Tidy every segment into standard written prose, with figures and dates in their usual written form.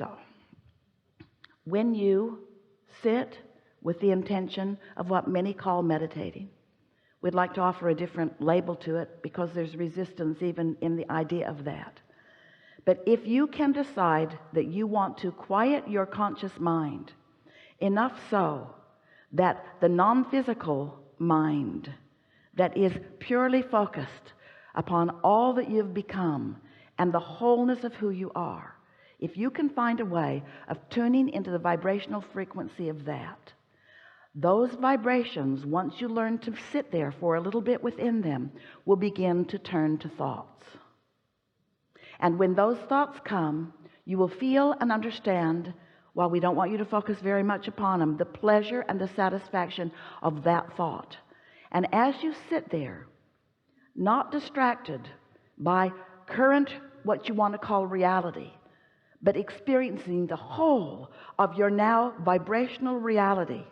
So, when you sit with the intention of what many call meditating, we'd like to offer a different label to it because there's resistance even in the idea of that. But if you can decide that you want to quiet your conscious mind enough so that the non-physical mind that is purely focused upon all that you've become and the wholeness of who you are, if you can find a way of tuning into the vibrational frequency of that, those vibrations, once you learn to sit there for a little bit within them, will begin to turn to thoughts. And when those thoughts come, you will feel and understand, while we don't want you to focus very much upon them, the pleasure and the satisfaction of that thought. And as you sit there, not distracted by current, what you want to call reality, but experiencing the whole of your now vibrational reality,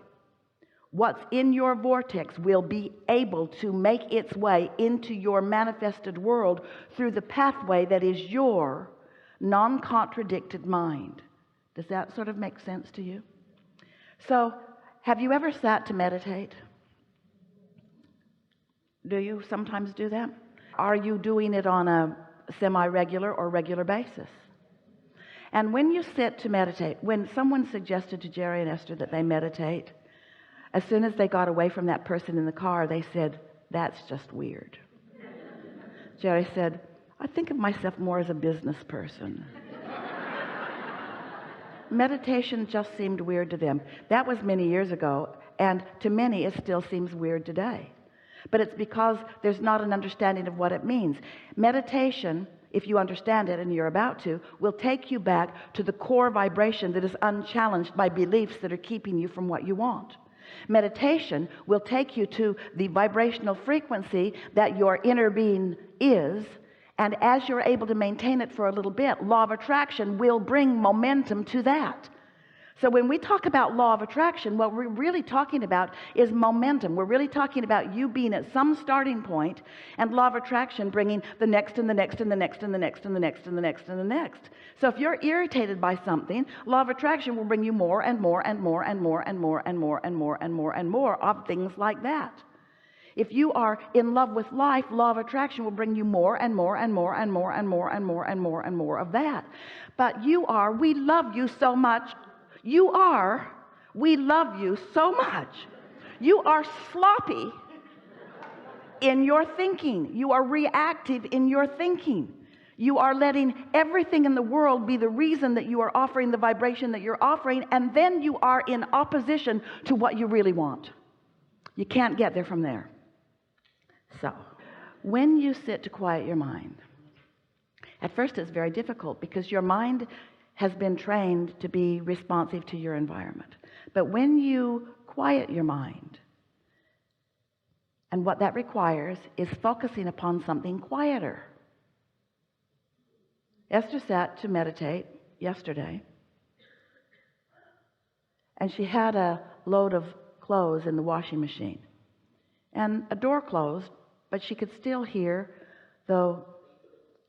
what's in your vortex will be able to make its way into your manifested world through the pathway that is your non-contradicted mind. Does that sort of make sense to you? So, have you ever sat to meditate? Do you sometimes do that? Are you doing it on a semi-regular or regular basis? And when you sit to meditate, when someone suggested to Jerry and Esther that they meditate, as soon as they got away from that person in the car, they said, "That's just weird." Jerry said, "I think of myself more as a business person." Meditation just seemed weird to them. That was many years ago, and to many it still seems weird today. But it's because there's not an understanding of what it means. Meditation, if you understand it, and you're about to, will take you back to the core vibration that is unchallenged by beliefs that are keeping you from what you want. Meditation will take you to the vibrational frequency that your inner being is, and as you're able to maintain it for a little bit, law of attraction will bring momentum to that. So when we talk about law of attraction, what we're really talking about is momentum. We're really talking about you being at some starting point, and law of attraction bringing the next and the next and the next and the next and the next and the next and the next. So if you're irritated by something, law of attraction will bring you more and more and more and more and more and more and more and more and more of things like that. If you are in love with life, law of attraction will bring you more and more and more and more and more and more and more and more of that. But we love you so much. We love you so much. You are sloppy in your thinking. You are reactive in your thinking. You are letting everything in the world be the reason that you are offering the vibration that you're offering, and then you are in opposition to what you really want. You can't get there from there. So, when you sit to quiet your mind, at first it's very difficult because your mind has been trained to be responsive to your environment. But when you quiet your mind, and what that requires is focusing upon something quieter. Esther sat to meditate yesterday, and she had a load of clothes in the washing machine, and a door closed, but she could still hear the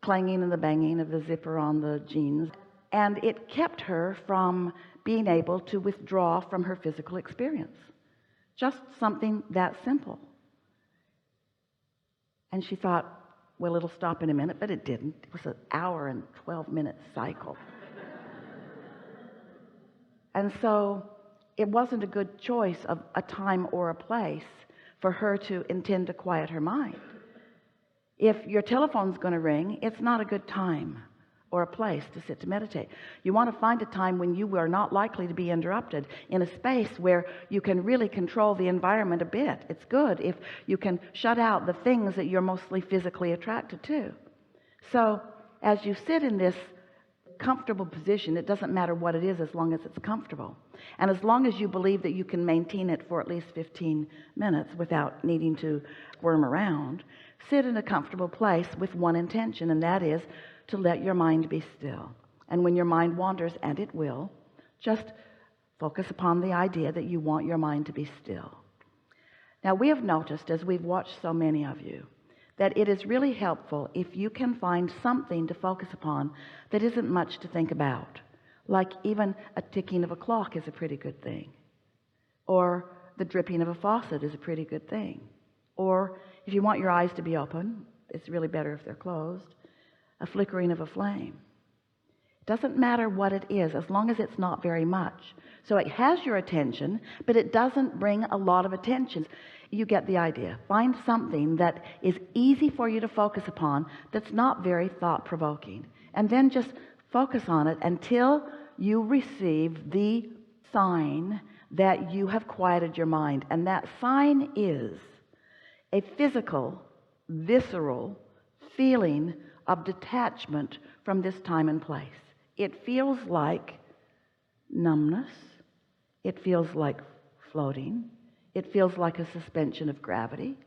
clanging and the banging of the zipper on the jeans. And it kept her from being able to withdraw from her physical experience. Just something that simple. And she thought, well, it'll stop in a minute, but it didn't. It was an hour and 12-minute cycle. And so it wasn't a good choice of a time or a place for her to intend to quiet her mind. If your telephone's going to ring, it's not a good time or a place to sit to meditate. You want to find a time when you are not likely to be interrupted, in a space where you can really control the environment a bit. It's good if you can shut out the things that you're mostly physically attracted to. So as you sit in this comfortable position, it doesn't matter what it is as long as it's comfortable, and as long as you believe that you can maintain it for at least 15 minutes without needing to squirm around, sit in a comfortable place with one intention, and that is to let your mind be still. And when your mind wanders, and it will, just focus upon the idea that you want your mind to be still. Now, we have noticed, as we've watched so many of you, that it is really helpful if you can find something to focus upon that isn't much to think about. Like even a ticking of a clock is a pretty good thing, or the dripping of a faucet is a pretty good thing, or if you want your eyes to be open, it's really better if they're closed, a flickering of a flame. It doesn't matter what it is as long as it's not very much. So it has your attention, but it doesn't bring a lot of attention. You get the idea. Find something that is easy for you to focus upon, that's not very thought-provoking, and then just focus on it until you receive the sign that you have quieted your mind. And that sign is a physical, visceral feeling of detachment from this time and place. It feels like numbness. It feels like floating. It feels like a suspension of gravity.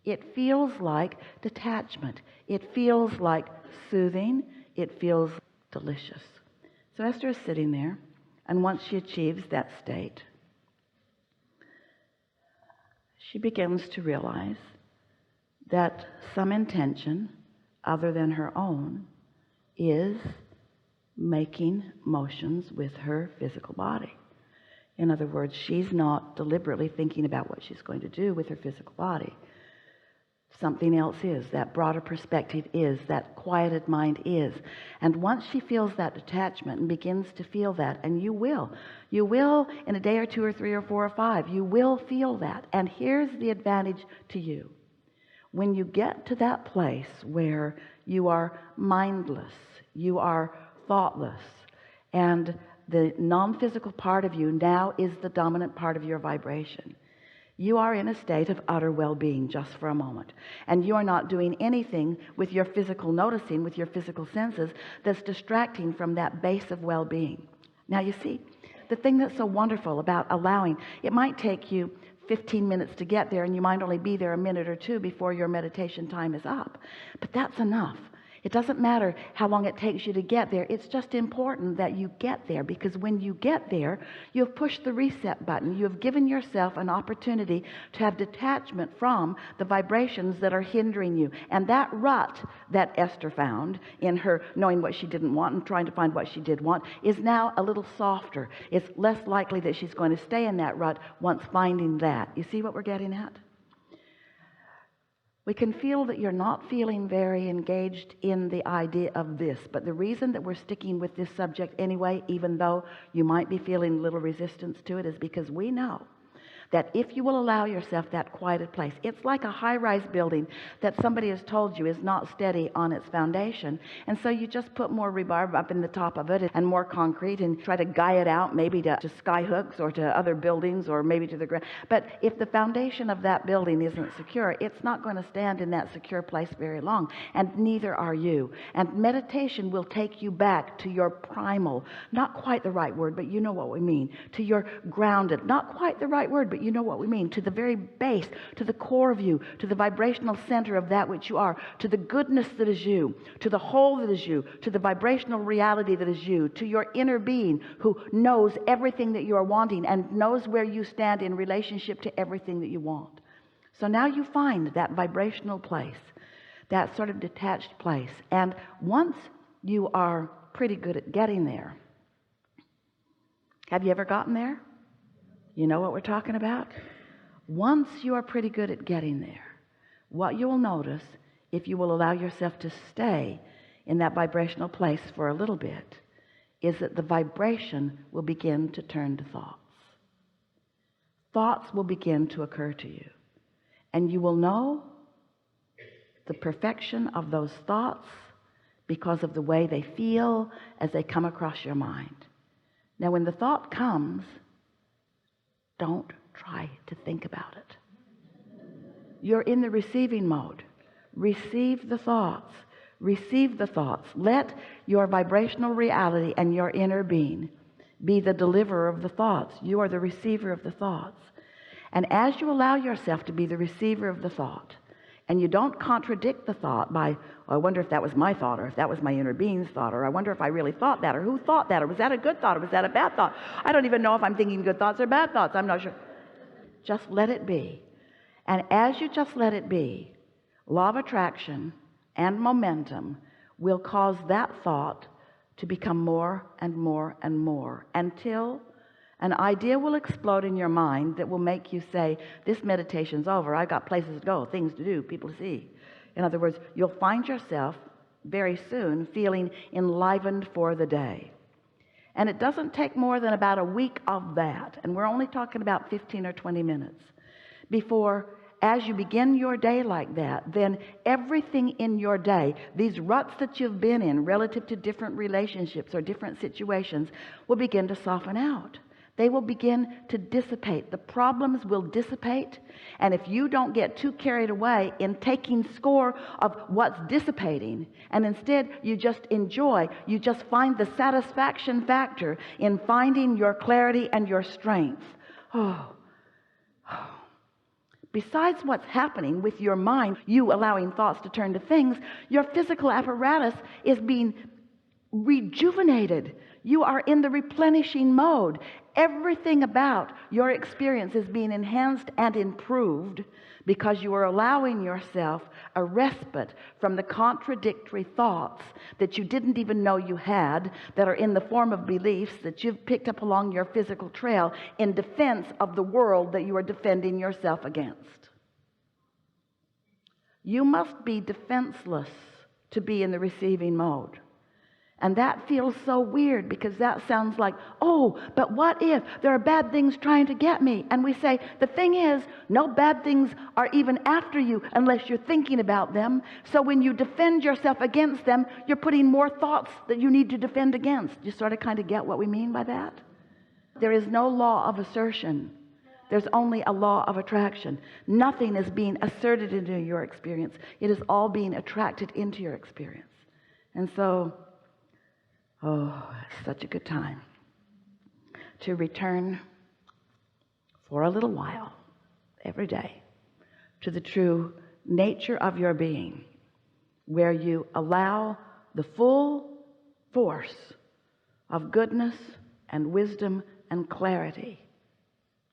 It feels like detachment. It feels like soothing. It feels delicious. So Esther is sitting there, and once she achieves that state, she begins to realize that some intention other than her own is making motions with her physical body. In other words, she's not deliberately thinking about what she's going to do with her physical body. Something else is. That broader perspective is. That quieted mind is. And once she feels that detachment and begins to feel that, and you will in a day or two or three or four or five, you will feel that. And here's the advantage to you. When you get to that place where you are mindless, you are thoughtless, and the non-physical part of you now is the dominant part of your vibration, you are in a state of utter well-being just for a moment, and you are not doing anything with your physical noticing, with your physical senses, that's distracting from that base of well-being. Now you see, the thing that's so wonderful about allowing, it might take you 15 minutes to get there, and you might only be there a minute or two before your meditation time is up, but that's enough. It doesn't matter how long it takes you to get there. It's just important that you get there, because when you get there, you have pushed the reset button. You have given yourself an opportunity to have detachment from the vibrations that are hindering you. And that rut that Esther found in her knowing what she didn't want and trying to find what she did want is now a little softer. It's less likely that she's going to stay in that rut once finding that. You see what we're getting at? We can feel that you're not feeling very engaged in the idea of this, but the reason that we're sticking with this subject anyway, even though you might be feeling little resistance to it, is because we know that if you will allow yourself that quieted place, it's like a high-rise building that somebody has told you is not steady on its foundation, and so you just put more rebar up in the top of it and more concrete and try to guy it out, maybe to sky hooks or to other buildings or maybe to the ground. But if the foundation of that building isn't secure, it's not going to stand in that secure place very long, and neither are you. And meditation will take you back to your primal, not quite the right word, but you know what we mean, to your grounded, not quite the right word, but you know what we mean, to the very base, to the core of you, to the vibrational center of that which you are, to the goodness that is you, to the whole that is you, to the vibrational reality that is you, to your inner being who knows everything that you are wanting and knows where you stand in relationship to everything that you want. So now you find that vibrational place, that sort of detached place, and once you are pretty good at getting there. Have you ever gotten there? You know what we're talking about? Once you are pretty good at getting there, what you will notice, if you will allow yourself to stay in that vibrational place for a little bit, is that the vibration will begin to turn to thoughts. Thoughts will begin to occur to you, and you will know the perfection of those thoughts because of the way they feel as they come across your mind. Now, when the thought comes, don't try to think about it. You're in the receiving mode. Receive the thoughts. Receive the thoughts. Let your vibrational reality and your inner being be the deliverer of the thoughts. You are the receiver of the thoughts. And as you allow yourself to be the receiver of the thought, and you don't contradict the thought by, oh, I wonder if that was my thought, or if that was my inner being's thought, or I wonder if I really thought that, or who thought that, or was that a good thought, or was that a bad thought? I don't even know if I'm thinking good thoughts or bad thoughts. I'm not sure. Just let it be. And as you just let it be, law of attraction and momentum will cause that thought to become more and more and more, until an idea will explode in your mind that will make you say, this meditation's over, I got places to go, things to do, people to see. In other words, you'll find yourself very soon feeling enlivened for the day. And it doesn't take more than about a week of that, and we're only talking about 15 or 20 minutes, before, as you begin your day like that, then everything in your day, these ruts that you've been in relative to different relationships or different situations, will begin to soften out. They will begin to dissipate. The problems will dissipate. And if you don't get too carried away in taking score of what's dissipating, and instead you just enjoy, you just find the satisfaction factor in finding your clarity and your strength. Besides what's happening with your mind, you allowing thoughts to turn to things, your physical apparatus is being rejuvenated. You are in the replenishing mode. Everything about your experience is being enhanced and improved because you are allowing yourself a respite from the contradictory thoughts that you didn't even know you had, that are in the form of beliefs that you've picked up along your physical trail in defense of the world that you are defending yourself against. You must be defenseless to be in the receiving mode. And that feels so weird, because that sounds like, oh, but what if there are bad things trying to get me? And we say, the thing is, no bad things are even after you unless you're thinking about them. So when you defend yourself against them, you're putting more thoughts that you need to defend against. You sort of kind of get what we mean by that? There is no law of assertion. There's only a law of attraction. Nothing is being asserted into your experience. It is all being attracted into your experience. And so, it's such a good time to return for a little while every day to the true nature of your being, where you allow the full force of goodness and wisdom and clarity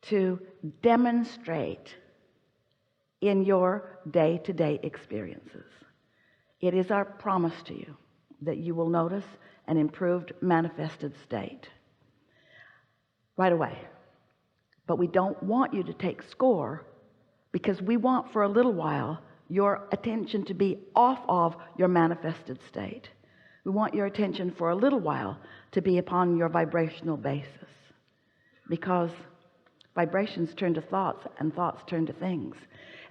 to demonstrate in your day-to-day experiences. It is our promise to you that you will notice an improved manifested state right away. But we don't want you to take score, because we want for a little while your attention to be off of your manifested state. We want your attention for a little while to be upon your vibrational basis, because vibrations turn to thoughts and thoughts turn to things.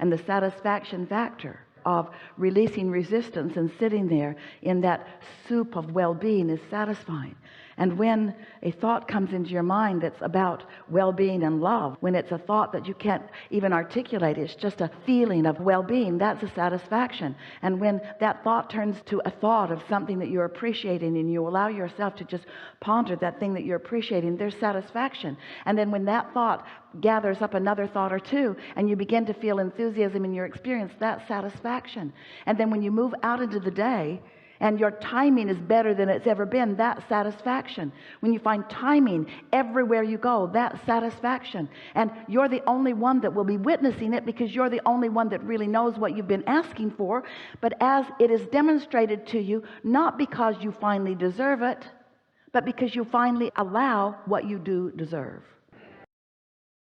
And the satisfaction factor of releasing resistance and sitting there in that soup of well-being is satisfying. And when a thought comes into your mind that's about well-being and love, when it's a thought that you can't even articulate, it's just a feeling of well-being, that's a satisfaction. And when that thought turns to a thought of something that you're appreciating, and you allow yourself to just ponder that thing that you're appreciating, there's satisfaction. And then when that thought gathers up another thought or two, and you begin to feel enthusiasm in your experience, that's satisfaction. And then when you move out into the day, and your timing is better than it's ever been, that's satisfaction. When you find timing everywhere you go, that's satisfaction. And you're the only one that will be witnessing it, because you're the only one that really knows what you've been asking for. But as it is demonstrated to you, not because you finally deserve it, but because you finally allow what you do deserve.